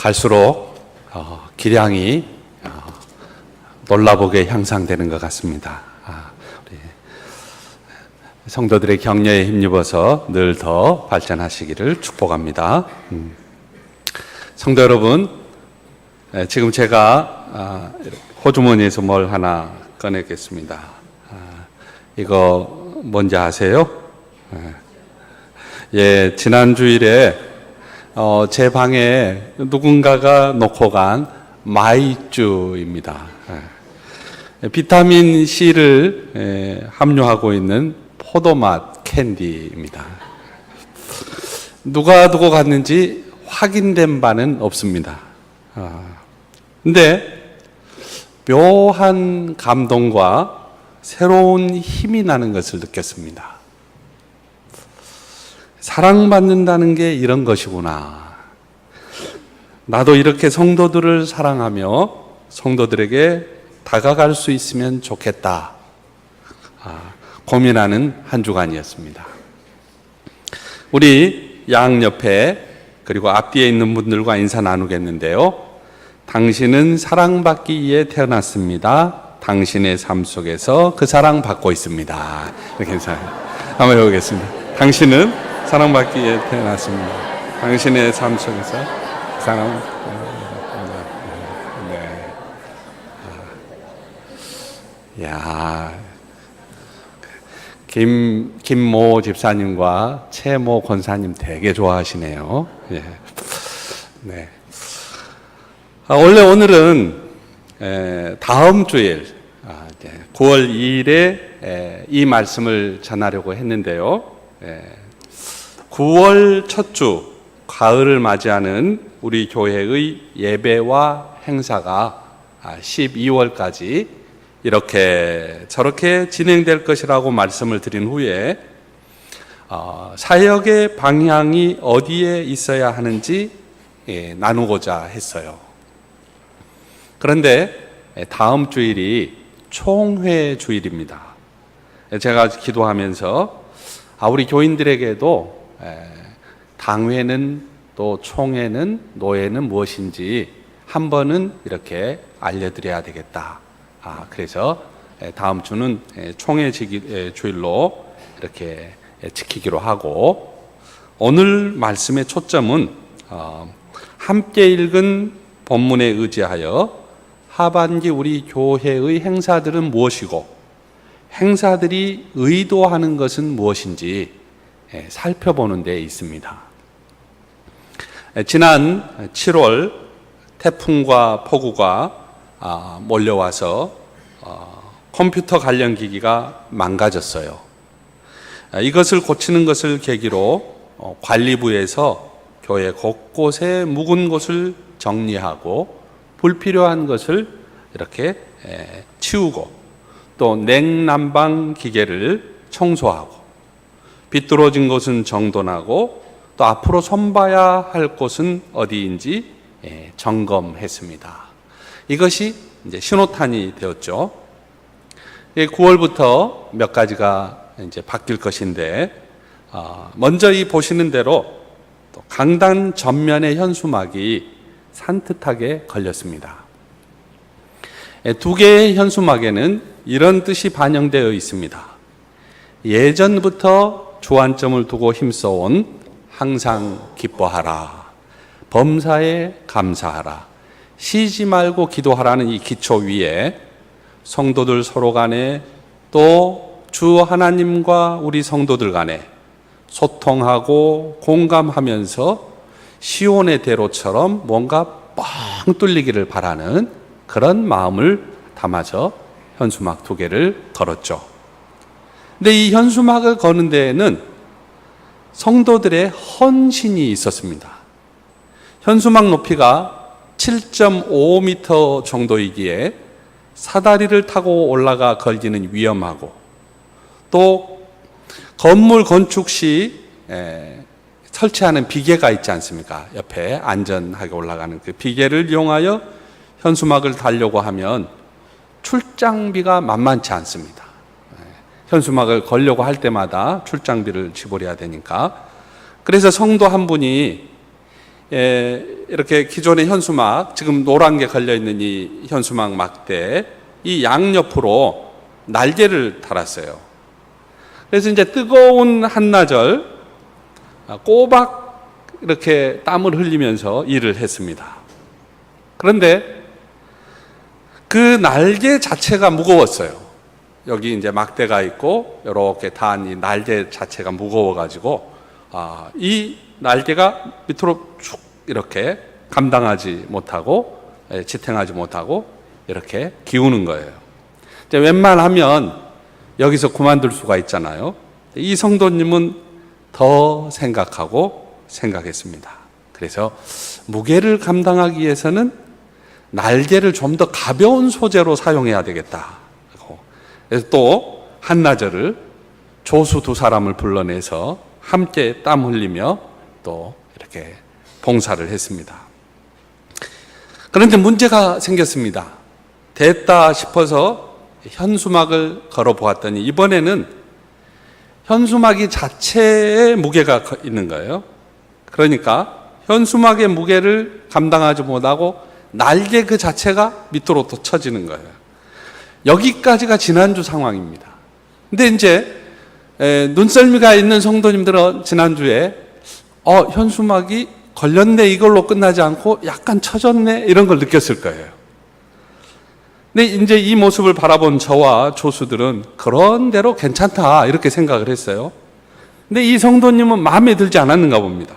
갈수록 기량이 놀라보게 향상되는 것 같습니다. 우리 성도들의 격려에 힘입어서 늘 더 발전하시기를 축복합니다. 성도 여러분, 지금 제가 호주머니에서 뭘 하나 꺼내겠습니다. 이거 뭔지 아세요? 예, 지난 주일에 제 방에 누군가가 놓고 간 마이쮸입니다. 비타민 C를 함유하고 있는 포도맛 캔디입니다. 누가 두고 갔는지 확인된 바는 없습니다. 근데 묘한 감동과 새로운 힘이 나는 것을 느꼈습니다. 사랑받는다는 게 이런 것이구나. 나도 이렇게 성도들을 사랑하며 성도들에게 다가갈 수 있으면 좋겠다. 고민하는 한 주간이었습니다. 우리 양옆에 그리고 앞뒤에 있는 분들과 인사 나누겠는데요. 당신은 사랑받기 위해 태어났습니다. 당신의 삶 속에서 그 사랑 받고 있습니다. 이렇게 인사해요. 한번 해보겠습니다. 당신은 사랑받기 위해 태어났습니다. 당신의 삶 속에서 사랑. 네. 야, 김모 집사님과 최모 권사님 되게 좋아하시네요. 예. 네. 원래 오늘은 다음 주일 9월 2일에 이 말씀을 전하려고 했는데요. 9월 첫 주 가을을 맞이하는 우리 교회의 예배와 행사가 12월까지 이렇게 저렇게 진행될 것이라고 말씀을 드린 후에 사역의 방향이 어디에 있어야 하는지 나누고자 했어요. 그런데 다음 주일이 총회 주일입니다. 제가 기도하면서 우리 교인들에게도 당회는 또 총회는 노회는 무엇인지 한 번은 이렇게 알려드려야 되겠다. 그래서 다음 주는 총회 주일로 이렇게 지키기로 하고, 오늘 말씀의 초점은 함께 읽은 본문에 의지하여 하반기 우리 교회의 행사들은 무엇이고 행사들이 의도하는 것은 무엇인지 살펴보는 데 있습니다. 지난 7월 태풍과 폭우가 몰려와서 컴퓨터 관련 기기가 망가졌어요. 이것을 고치는 것을 계기로 관리부에서 교회 곳곳에 묵은 곳을 정리하고 불필요한 것을 이렇게 치우고, 또 냉난방 기계를 청소하고 비뚤어진 곳은 정돈하고 또 앞으로 손봐야 할 곳은 어디인지 점검했습니다. 이것이 이제 신호탄이 되었죠. 9월부터 몇 가지가 이제 바뀔 것인데, 먼저 이 보시는 대로 또 강단 전면의 현수막이 산뜻하게 걸렸습니다. 두 개의 현수막에는 이런 뜻이 반영되어 있습니다. 예전부터 주안점을 두고 힘써온 항상 기뻐하라, 범사에 감사하라, 쉬지 말고 기도하라는 이 기초 위에 성도들 서로 간에 또 주 하나님과 우리 성도들 간에 소통하고 공감하면서 시온의 대로처럼 뭔가 뻥 뚫리기를 바라는 그런 마음을 담아서 현수막 두 개를 걸었죠. 근데 이 현수막을 거는 데에는 성도들의 헌신이 있었습니다. 현수막 높이가 7.5m 정도이기에 사다리를 타고 올라가 걸기는 위험하고, 또 건물 건축 시 설치하는 비계가 있지 않습니까? 옆에 안전하게 올라가는 그 비계를 이용하여 현수막을 달려고 하면 출장비가 만만치 않습니다. 현수막을 걸려고 할 때마다 출장비를 지불해야 되니까. 그래서 성도 한 분이 이렇게 기존의 현수막, 지금 노란 게 걸려있는 이 현수막 막대, 이 양옆으로 날개를 달았어요. 그래서 이제 뜨거운 한나절 꼬박 이렇게 땀을 흘리면서 일을 했습니다. 그런데 그 날개 자체가 무거웠어요. 여기 이제 막대가 있고 이렇게 단 이 날개 자체가 무거워가지고 이 날개가 밑으로 쭉 이렇게 감당하지 못하고 지탱하지 못하고 이렇게 기우는 거예요. 이제 웬만하면 여기서 그만둘 수가 있잖아요. 이 성도님은 더 생각했습니다. 그래서 무게를 감당하기 위해서는 날개를 좀 더 가벼운 소재로 사용해야 되겠다. 그래서 또 한나절을 조수 두 사람을 불러내서 함께 땀 흘리며 또 이렇게 봉사를 했습니다. 그런데 문제가 생겼습니다. 됐다 싶어서 현수막을 걸어 보았더니 이번에는 현수막이 자체에 무게가 있는 거예요. 그러니까 현수막의 무게를 감당하지 못하고 날개 그 자체가 밑으로 또 처지는 거예요. 여기까지가 지난주 상황입니다. 근데 이제 눈썰미가 있는 성도님들은 지난주에 현수막이 걸렸네 이걸로 끝나지 않고 약간 처졌네 이런 걸 느꼈을 거예요. 근데 이제 이 모습을 바라본 저와 조수들은 그런 대로 괜찮다 이렇게 생각을 했어요. 근데 이 성도님은 마음에 들지 않았는가 봅니다.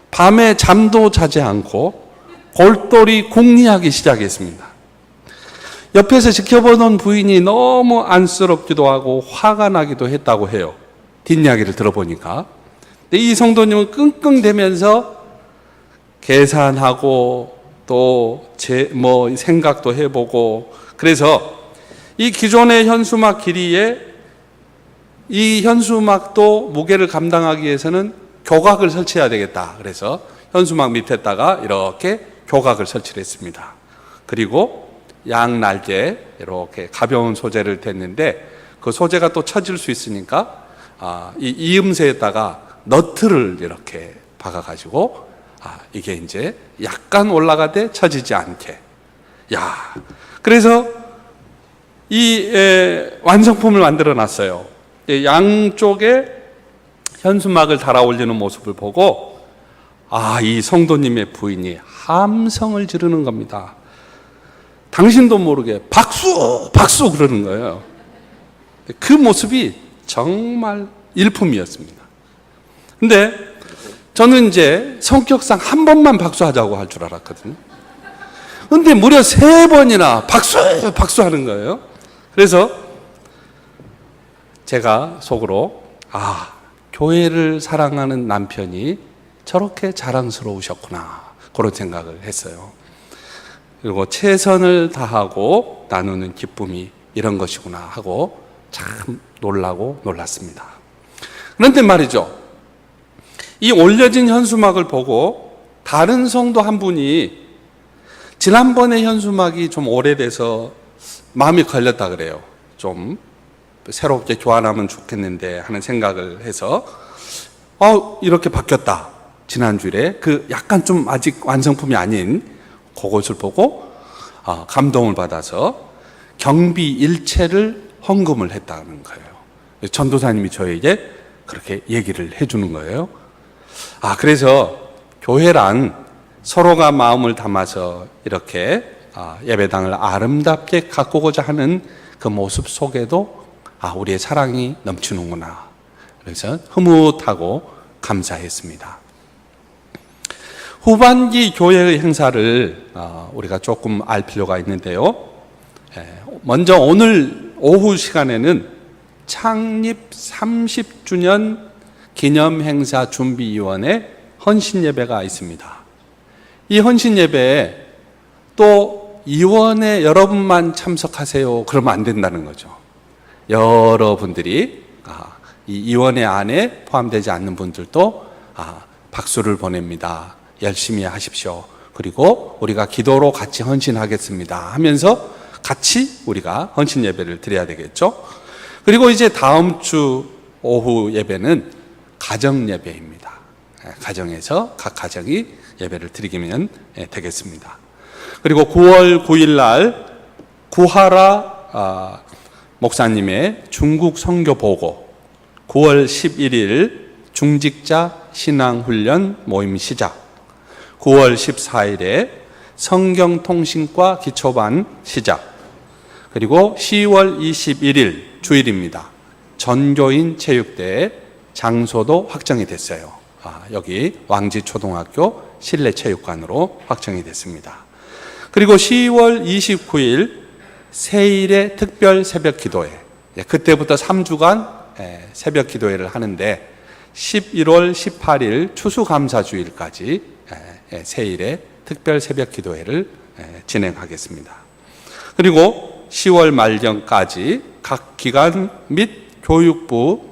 밤에 잠도 자지 않고 골똘히 궁리하기 시작했습니다. 옆에서 지켜보던 부인이 너무 안쓰럽기도 하고 화가 나기도 했다고 해요. 뒷이야기를 들어보니까. 근데 이 성도님은 끙끙대면서 계산하고 또 생각도 해보고, 그래서 이 기존의 현수막 길이에 이 현수막도 무게를 감당하기 위해서는 교각을 설치해야 되겠다. 그래서 현수막 밑에다가 이렇게 교각을 설치를 했습니다. 그리고 양 날개 이렇게 가벼운 소재를 댔는데 그 소재가 또 처질 수 있으니까 이 이음새에다가 너트를 이렇게 박아가지고 이게 이제 약간 올라가되 처지지 않게. 그래서 이 완성품을 만들어 놨어요. 양쪽에 현수막을 달아 올리는 모습을 보고 이 성도님의 부인이 함성을 지르는 겁니다. 당신도 모르게 박수! 박수! 그러는 거예요. 그 모습이 정말 일품이었습니다. 근데 저는 이제 성격상 한 번만 박수하자고 할 줄 알았거든요. 근데 무려 3번이나 박수! 박수 하는 거예요. 그래서 제가 속으로 교회를 사랑하는 남편이 저렇게 자랑스러우셨구나 그런 생각을 했어요. 그리고 최선을 다하고 나누는 기쁨이 이런 것이구나 하고 참 놀랐습니다. 그런데 말이죠, 이 올려진 현수막을 보고 다른 성도 한 분이 지난번에 현수막이 좀 오래돼서 마음이 걸렸다 그래요. 좀 새롭게 교환하면 좋겠는데 하는 생각을 해서 이렇게 바뀌었다. 지난주에 그 약간 좀 아직 완성품이 아닌 그것을 보고 감동을 받아서 경비 일체를 헌금을 했다는 거예요. 전도사님이 저에게 그렇게 얘기를 해주는 거예요. 그래서 교회란 서로가 마음을 담아서 이렇게 예배당을 아름답게 가꾸고자 하는 그 모습 속에도 우리의 사랑이 넘치는구나. 그래서 흐뭇하고 감사했습니다. 후반기 교회의 행사를 우리가 조금 알 필요가 있는데요. 먼저 오늘 오후 시간에는 창립 30주년 기념행사 준비위원회 헌신예배가 있습니다. 이 헌신예배에 또 위원회 여러분만 참석하세요 그러면 안 된다는 거죠. 여러분들이 이 위원회 안에 포함되지 않는 분들도 박수를 보냅니다. 열심히 하십시오. 그리고 우리가 기도로 같이 헌신하겠습니다 하면서 같이 우리가 헌신 예배를 드려야 되겠죠. 그리고 이제 다음 주 오후 예배는 가정 예배입니다. 가정에서 각 가정이 예배를 드리면 되겠습니다. 그리고 9월 9일 날 구하라 목사님의 중국 선교 보고, 9월 11일 중직자 신앙훈련 모임 시작, 9월 14일에 성경통신과 기초반 시작, 그리고 10월 21일 주일입니다. 전교인 체육대회 장소도 확정이 됐어요. 여기 왕지초등학교 실내체육관으로 확정이 됐습니다. 그리고 10월 29일 세일의 특별 새벽 기도회, 그때부터 3주간 새벽 기도회를 하는데 11월 18일 추수감사주일까지 세일의 특별 새벽 기도회를 진행하겠습니다. 그리고 10월 말경까지 각 기관 및 교육부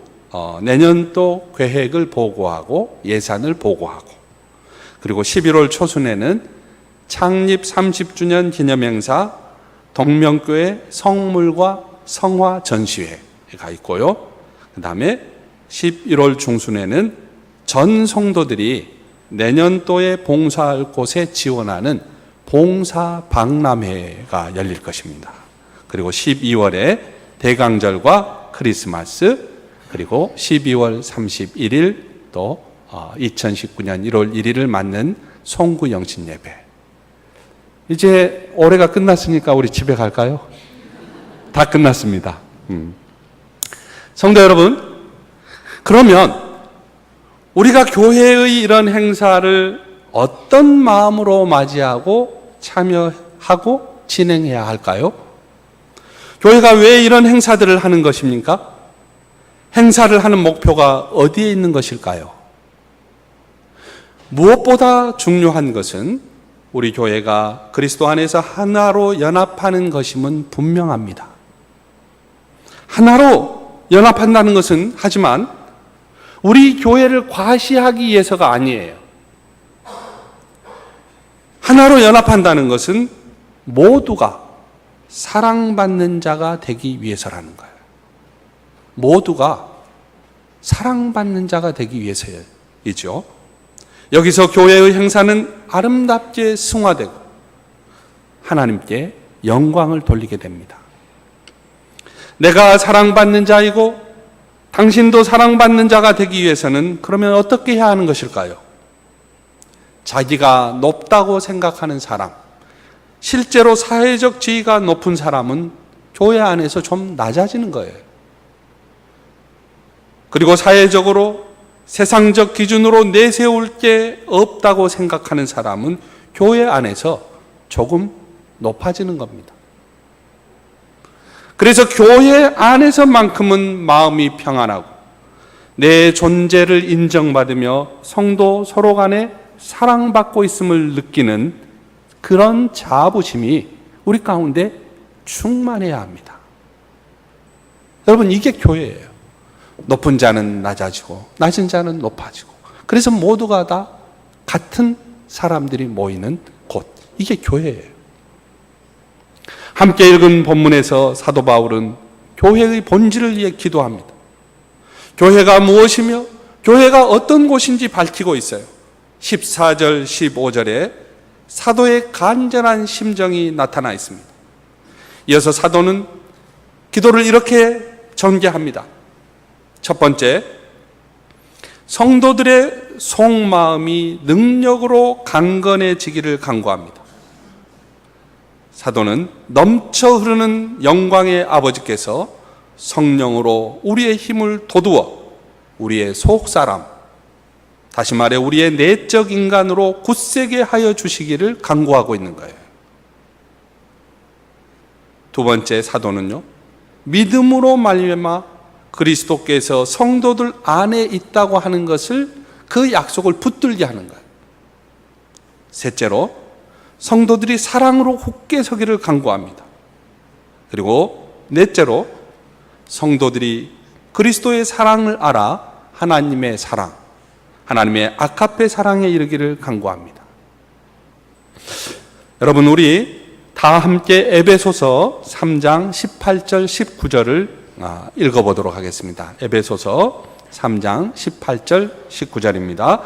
내년도 계획을 보고하고 예산을 보고하고, 그리고 11월 초순에는 창립 30주년 기념행사 동명교회 성물과 성화 전시회가 있고요. 그 다음에 11월 중순에는 전 성도들이 내년도에 봉사할 곳에 지원하는 봉사 박람회가 열릴 것입니다. 그리고 12월에 대강절과 크리스마스, 그리고 12월 31일 또 2019년 1월 1일을 맞는 송구 영신 예배. 이제 올해가 끝났으니까 우리 집에 갈까요? 다 끝났습니다. 성도 여러분, 그러면 우리가 교회의 이런 행사를 어떤 마음으로 맞이하고 참여하고 진행해야 할까요? 교회가 왜 이런 행사들을 하는 것입니까? 행사를 하는 목표가 어디에 있는 것일까요? 무엇보다 중요한 것은 우리 교회가 그리스도 안에서 하나로 연합하는 것임은 분명합니다. 하나로 연합한다는 것은 하지만 우리 교회를 과시하기 위해서가 아니에요. 하나로 연합한다는 것은 모두가 사랑받는 자가 되기 위해서라는 거예요. 모두가 사랑받는 자가 되기 위해서이죠. 여기서 교회의 행사는 아름답게 승화되고 하나님께 영광을 돌리게 됩니다. 내가 사랑받는 자이고 당신도 사랑받는 자가 되기 위해서는 그러면 어떻게 해야 하는 것일까요? 자기가 높다고 생각하는 사람, 실제로 사회적 지위가 높은 사람은 교회 안에서 좀 낮아지는 거예요. 그리고 사회적으로 세상적 기준으로 내세울 게 없다고 생각하는 사람은 교회 안에서 조금 높아지는 겁니다. 그래서 교회 안에서만큼은 마음이 평안하고 내 존재를 인정받으며 성도 서로 간에 사랑받고 있음을 느끼는 그런 자부심이 우리 가운데 충만해야 합니다. 여러분, 이게 교회예요. 높은 자는 낮아지고 낮은 자는 높아지고, 그래서 모두가 다 같은 사람들이 모이는 곳, 이게 교회예요. 함께 읽은 본문에서 사도 바울은 교회의 본질을 위해 기도합니다. 교회가 무엇이며 교회가 어떤 곳인지 밝히고 있어요. 14절 15절에 사도의 간절한 심정이 나타나 있습니다. 이어서 사도는 기도를 이렇게 전개합니다. 첫 번째, 성도들의 속마음이 능력으로 강건해지기를 간구합니다. 사도는 넘쳐 흐르는 영광의 아버지께서 성령으로 우리의 힘을 돋우어 우리의 속사람, 다시 말해 우리의 내적 인간으로 굳세게 하여 주시기를 간구하고 있는 거예요. 두 번째, 사도는요, 믿음으로 말미암아 그리스도께서 성도들 안에 있다고 하는 것을, 그 약속을 붙들게 하는 거예요. 셋째로, 성도들이 사랑으로 굳게 서기를 간구합니다. 그리고 넷째로, 성도들이 그리스도의 사랑을 알아 하나님의 사랑, 하나님의 아카페 사랑에 이르기를 간구합니다. 여러분, 우리 다 함께 에베소서 3장 18절 19절을 읽어보도록 하겠습니다. 에베소서 3장 18절 19절입니다.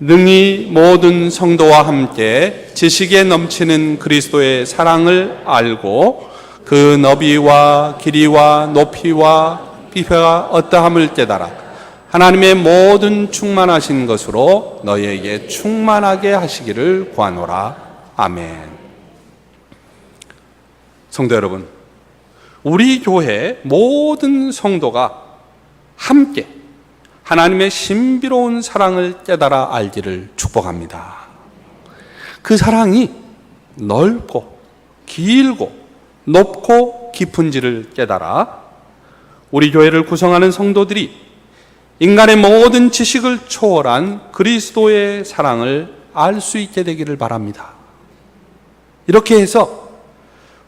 능히 모든 성도와 함께 지식에 넘치는 그리스도의 사랑을 알고 그 너비와 길이와 높이와 비회가 어떠함을 깨달아 하나님의 모든 충만하신 것으로 너희에게 충만하게 하시기를 구하노라. 아멘. 성도 여러분, 우리 교회 모든 성도가 함께 하나님의 신비로운 사랑을 깨달아 알기를 축복합니다. 그 사랑이 넓고 길고 높고 깊은지를 깨달아 우리 교회를 구성하는 성도들이 인간의 모든 지식을 초월한 그리스도의 사랑을 알 수 있게 되기를 바랍니다. 이렇게 해서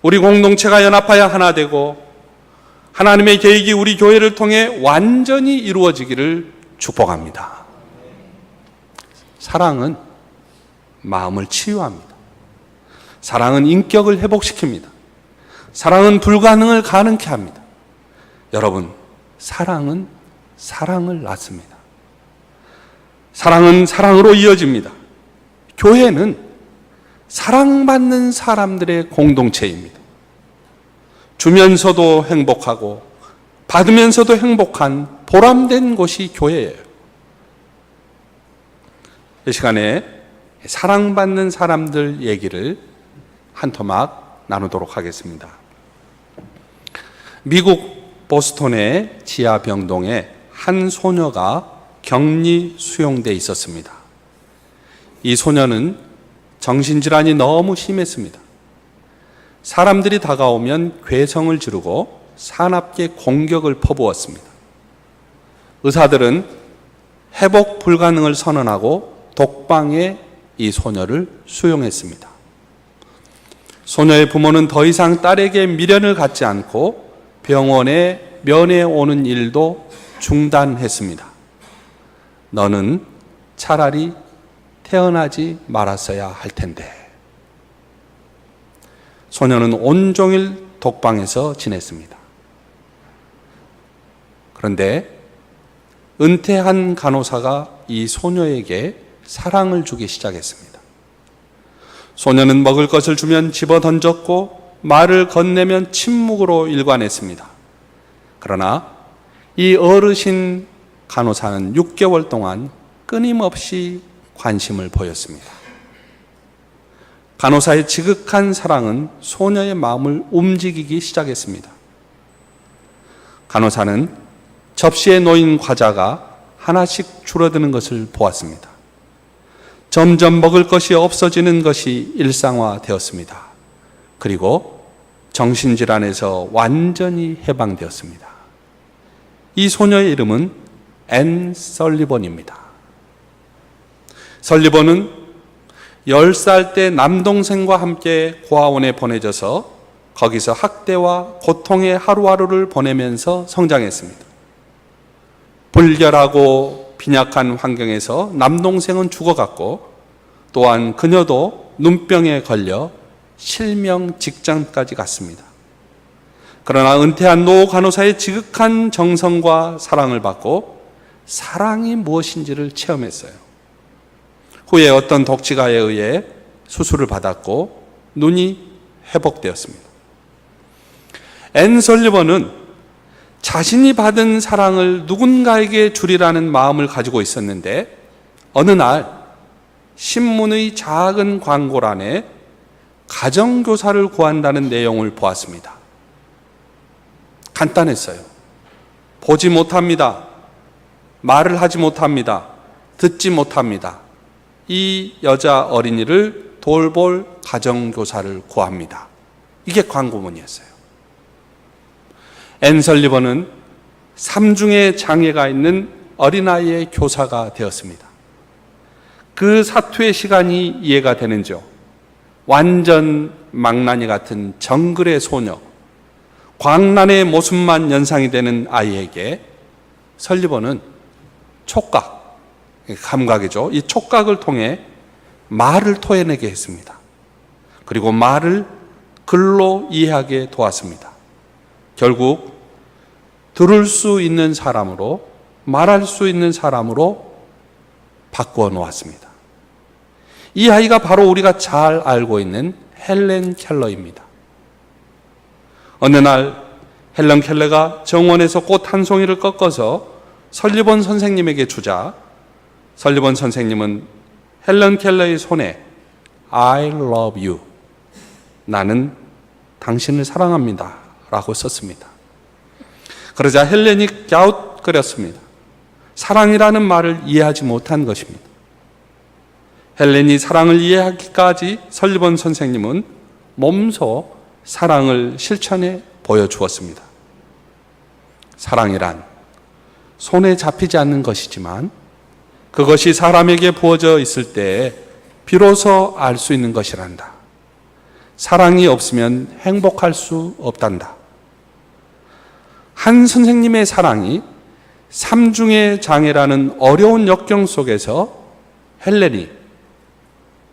우리 공동체가 연합하여 하나 되고 하나님의 계획이 우리 교회를 통해 완전히 이루어지기를 축복합니다. 사랑은 마음을 치유합니다. 사랑은 인격을 회복시킵니다. 사랑은 불가능을 가능케 합니다. 여러분, 사랑은 사랑을 낳습니다. 사랑은 사랑으로 이어집니다. 교회는 사랑받는 사람들의 공동체입니다. 주면서도 행복하고 받으면서도 행복한 보람된 곳이 교회예요. 이 시간에 사랑받는 사람들 얘기를 한 토막 나누도록 하겠습니다. 미국 보스턴의 지하병동에 한 소녀가 격리 수용돼 있었습니다. 이 소녀는 정신질환이 너무 심했습니다. 사람들이 다가오면 괴성을 지르고 사납게 공격을 퍼부었습니다. 의사들은 회복 불가능을 선언하고 독방에 이 소녀를 수용했습니다. 소녀의 부모는 더 이상 딸에게 미련을 갖지 않고 병원에 면회 오는 일도 중단했습니다. 너는 차라리 태어나지 말았어야 할 텐데. 소녀는 온종일 독방에서 지냈습니다. 그런데 은퇴한 간호사가 이 소녀에게 사랑을 주기 시작했습니다. 소녀는 먹을 것을 주면 집어 던졌고 말을 건네면 침묵으로 일관했습니다. 그러나 이 어르신 간호사는 6개월 동안 끊임없이 관심을 보였습니다. 간호사의 지극한 사랑은 소녀의 마음을 움직이기 시작했습니다. 간호사는 접시에 놓인 과자가 하나씩 줄어드는 것을 보았습니다. 점점 먹을 것이 없어지는 것이 일상화되었습니다. 그리고 정신질환에서 완전히 해방되었습니다. 이 소녀의 이름은 앤 설리번입니다. 설리번은 10살 때 남동생과 함께 고아원에 보내져서 거기서 학대와 고통의 하루하루를 보내면서 성장했습니다. 불결하고 빈약한 환경에서 남동생은 죽어갔고 또한 그녀도 눈병에 걸려 실명 직전까지 갔습니다. 그러나 은퇴한 노 간호사의 지극한 정성과 사랑을 받고 사랑이 무엇인지를 체험했어요. 후에 어떤 독지가에 의해 수술을 받았고 눈이 회복되었습니다. 앤 설리번은 자신이 받은 사랑을 누군가에게 주리라는 마음을 가지고 있었는데 어느 날 신문의 작은 광고란에 가정교사를 구한다는 내용을 보았습니다. 간단했어요. 보지 못합니다. 말을 하지 못합니다. 듣지 못합니다. 이 여자 어린이를 돌볼 가정교사를 구합니다. 이게 광고문이었어요. 앤 설리번은 3중의 장애가 있는 어린아이의 교사가 되었습니다. 그 사투의 시간이 이해가 되는지요. 완전 망나니 같은 정글의 소녀, 광란의 모습만 연상이 되는 아이에게 설리번은 촉각, 감각이죠. 이 촉각을 통해 말을 토해내게 했습니다. 그리고 말을 글로 이해하게 도왔습니다. 결국 들을 수 있는 사람으로, 말할 수 있는 사람으로 바꾸어 놓았습니다. 이 아이가 바로 우리가 잘 알고 있는 헬렌 켈러입니다. 어느 날 헬렌 켈러가 정원에서 꽃 한 송이를 꺾어서 설리번 선생님에게 주자 설리번 선생님은 헬렌 켈러의 손에 I love you, 나는 당신을 사랑합니다 라고 썼습니다. 그러자 헬렌이 갸웃거렸습니다. 사랑이라는 말을 이해하지 못한 것입니다. 헬렌이 사랑을 이해하기까지 설리번 선생님은 몸소 사랑을 실천해 보여주었습니다. 사랑이란 손에 잡히지 않는 것이지만 그것이 사람에게 부어져 있을 때 비로소 알 수 있는 것이란다. 사랑이 없으면 행복할 수 없단다. 한 선생님의 사랑이 삼중의 장애라는 어려운 역경 속에서 헬렌이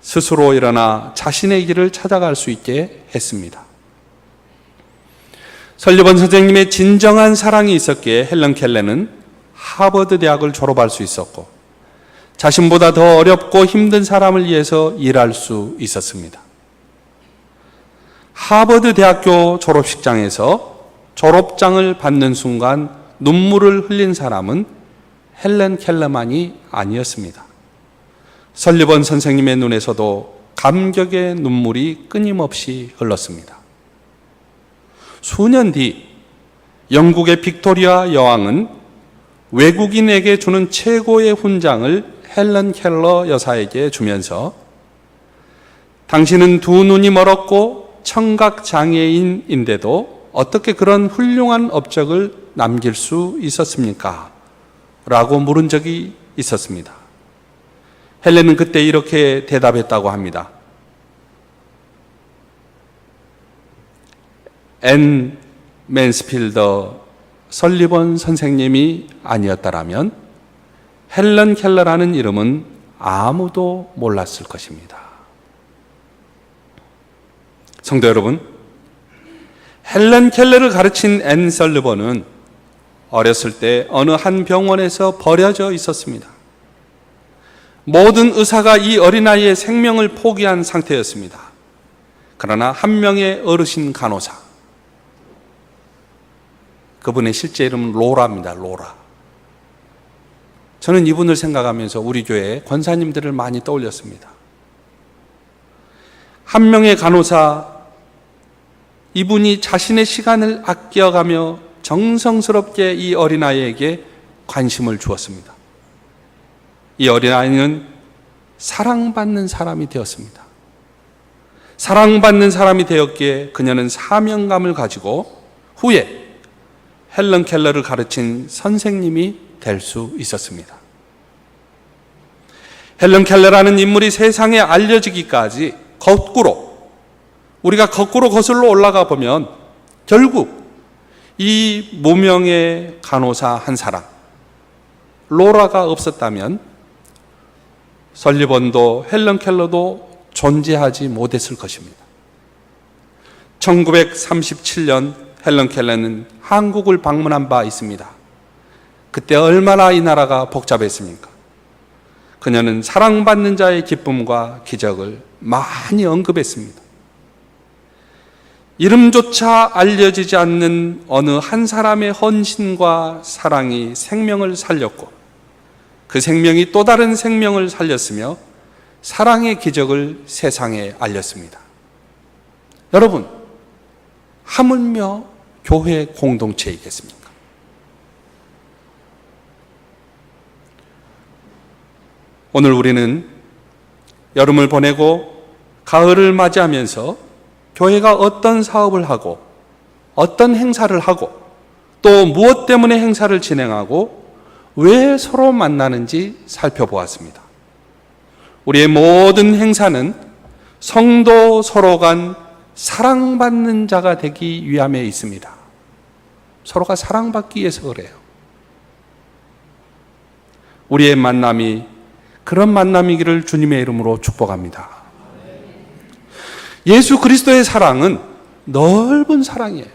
스스로 일어나 자신의 길을 찾아갈 수 있게 했습니다. 설리번 선생님의 진정한 사랑이 있었기에 헬렌 켈러는 하버드 대학을 졸업할 수 있었고 자신보다 더 어렵고 힘든 사람을 위해서 일할 수 있었습니다. 하버드 대학교 졸업식장에서 졸업장을 받는 순간 눈물을 흘린 사람은 헬렌 켈러만이 아니었습니다. 설리번 선생님의 눈에서도 감격의 눈물이 끊임없이 흘렀습니다. 수년 뒤 영국의 빅토리아 여왕은 외국인에게 주는 최고의 훈장을 헬렌 켈러 여사에게 주면서 당신은 두 눈이 멀었고 청각장애인인데도 어떻게 그런 훌륭한 업적을 남길 수 있었습니까? 라고 물은 적이 있었습니다. 헬렌은 그때 이렇게 대답했다고 합니다. 앤 맨스필더 설리번 선생님이 아니었다라면 헬렌 켈러라는 이름은 아무도 몰랐을 것입니다. 성도 여러분, 헬렌 켈러를 가르친 앤 설리번은 어렸을 때 어느 한 병원에서 버려져 있었습니다. 모든 의사가 이 어린아이의 생명을 포기한 상태였습니다. 그러나 한 명의 어르신 간호사, 그분의 실제 이름은 로라입니다. 로라. 저는 이분을 생각하면서 우리 교회 권사님들을 많이 떠올렸습니다. 한 명의 간호사, 이분이 자신의 시간을 아껴가며 정성스럽게 이 어린아이에게 관심을 주었습니다. 이 어린아이는 사랑받는 사람이 되었습니다. 사랑받는 사람이 되었기에 그녀는 사명감을 가지고 후에 헬렌 켈러를 가르친 선생님이 될 수 있었습니다. 헬렌 켈러라는 인물이 세상에 알려지기까지 우리가 거꾸로 거슬러 올라가 보면 결국 이 무명의 간호사 한 사람, 로라가 없었다면 설리번도 헬렌 켈러도 존재하지 못했을 것입니다. 1937년 헬렌 켈러는 한국을 방문한 바 있습니다. 그때 얼마나 이 나라가 복잡했습니까? 그녀는 사랑받는 자의 기쁨과 기적을 많이 언급했습니다. 이름조차 알려지지 않는 어느 한 사람의 헌신과 사랑이 생명을 살렸고 그 생명이 또 다른 생명을 살렸으며 사랑의 기적을 세상에 알렸습니다. 여러분, 하물며 교회 공동체이겠습니까? 오늘 우리는 여름을 보내고 가을을 맞이하면서 교회가 어떤 사업을 하고 어떤 행사를 하고 또 무엇 때문에 행사를 진행하고 왜 서로 만나는지 살펴보았습니다. 우리의 모든 행사는 성도 서로 간 사랑받는 자가 되기 위함에 있습니다. 서로가 사랑받기 위해서 그래요. 우리의 만남이 그런 만남이기를 주님의 이름으로 축복합니다. 예수 그리스도의 사랑은 넓은 사랑이에요.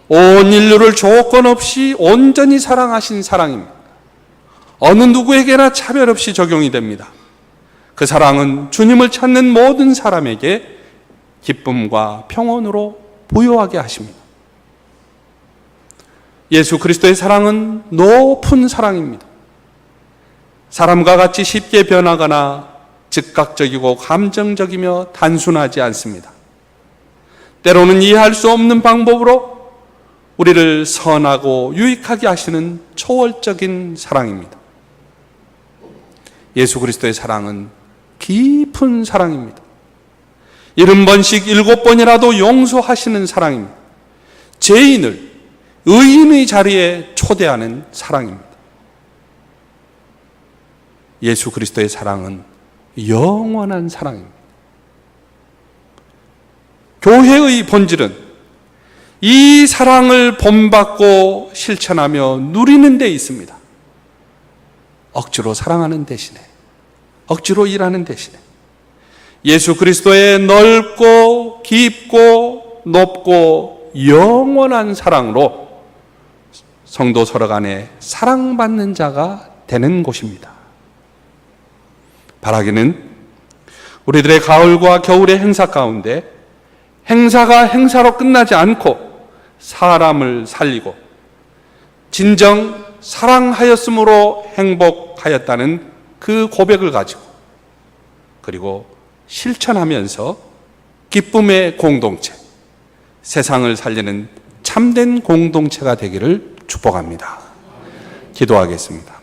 온 인류를 조건 없이 온전히 사랑하신 사랑입니다. 어느 누구에게나 차별 없이 적용이 됩니다. 그 사랑은 주님을 찾는 모든 사람에게 기쁨과 평온으로 부요하게 하십니다. 예수 그리스도의 사랑은 높은 사랑입니다. 사람과 같이 쉽게 변하거나 즉각적이고 감정적이며 단순하지 않습니다. 때로는 이해할 수 없는 방법으로 우리를 선하고 유익하게 하시는 초월적인 사랑입니다. 예수 그리스도의 사랑은 깊은 사랑입니다. 70번씩 7번이라도 용서하시는 사랑입니다. 죄인을 의인의 자리에 초대하는 사랑입니다. 예수 그리스도의 사랑은 영원한 사랑입니다. 교회의 본질은 이 사랑을 본받고 실천하며 누리는 데 있습니다. 억지로 사랑하는 대신에, 억지로 일하는 대신에 예수 그리스도의 넓고 깊고 높고 영원한 사랑으로 성도 서로 간에 사랑받는 자가 되는 곳입니다. 바라기는 우리들의 가을과 겨울의 행사 가운데 행사가 행사로 끝나지 않고 사람을 살리고 진정 사랑하였으므로 행복하였다는 그 고백을 가지고 그리고 실천하면서 기쁨의 공동체, 세상을 살리는 참된 공동체가 되기를 축복합니다. 기도하겠습니다.